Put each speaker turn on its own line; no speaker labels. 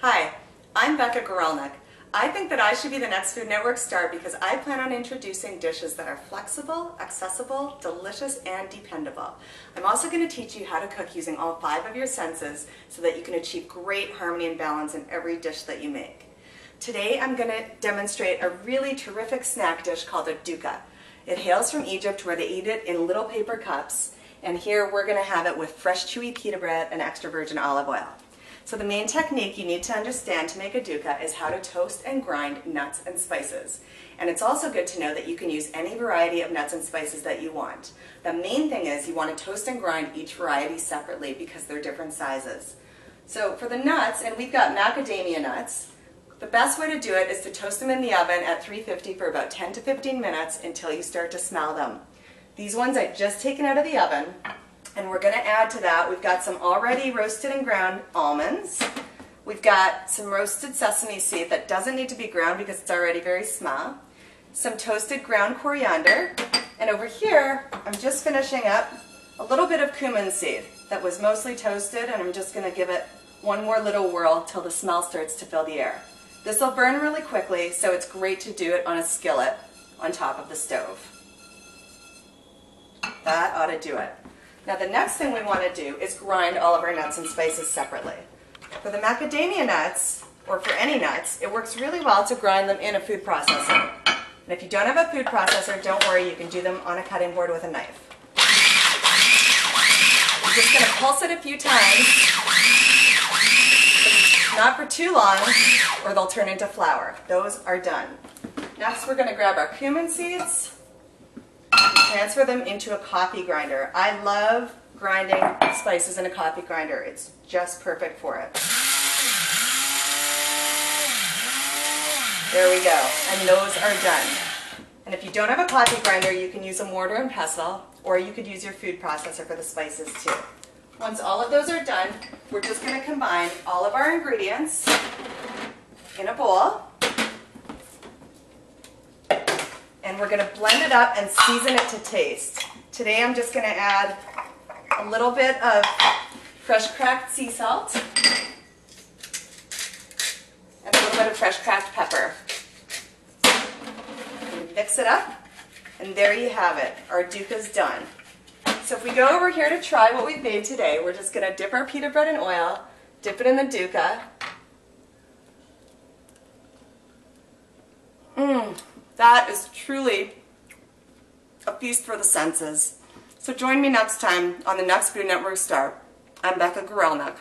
Hi, I'm Becca Guralnick. I think that I should be the next Food Network star because I plan on introducing dishes that are flexible, accessible, delicious, and dependable. I'm also going to teach you how to cook using all 5 of your senses so that you can achieve great harmony and balance in every dish that you make. Today I'm going to demonstrate a really terrific snack dish called a dukkha. It hails from Egypt where they eat it in little paper cups, and here we're going to have it with fresh chewy pita bread and extra virgin olive oil. So the main technique you need to understand to make a dukkha is how to toast and grind nuts and spices. And it's also good to know that you can use any variety of nuts and spices that you want. The main thing is you want to toast and grind each variety separately because they're different sizes. So for the nuts, and we've got macadamia nuts, the best way to do it is to toast them in the oven at 350 for about 10 to 15 minutes until you start to smell them. These ones I've just taken out of the oven. And we're going to add to that, we've got some already roasted and ground almonds. We've got some roasted sesame seed that doesn't need to be ground because it's already very small. Some toasted ground coriander. And over here, I'm just finishing up a little bit of cumin seed that was mostly toasted, and I'm just going to give it one more little whirl till the smell starts to fill the air. This will burn really quickly, so it's great to do it on a skillet on top of the stove. That ought to do it. Now the next thing we want to do is grind all of our nuts and spices separately. For the macadamia nuts, or for any nuts, it works really well to grind them in a food processor. And if you don't have a food processor, don't worry, you can do them on a cutting board with a knife. I'm just going to pulse it a few times, not for too long, or they'll turn into flour. Those are done. Next we're going to grab our cumin seeds, transfer them into a coffee grinder. I love grinding spices in a coffee grinder. It's just perfect for it. There we go. And those are done. And if you don't have a coffee grinder, you can use a mortar and pestle, or you could use your food processor for the spices too. Once all of those are done, we're just going to combine all of our ingredients in a bowl. And we're going to blend it up and season it to taste. Today I'm just going to add a little bit of fresh cracked sea salt and a little bit of fresh cracked pepper. Mix it up, and there you have it. Our dukkha's done. So if we go over here to try what we've made today, we're just going to dip our pita bread in oil, dip it in the dukkha. That is truly a feast for the senses. So join me next time on the next Food Network Star. I'm Becca Guralnick.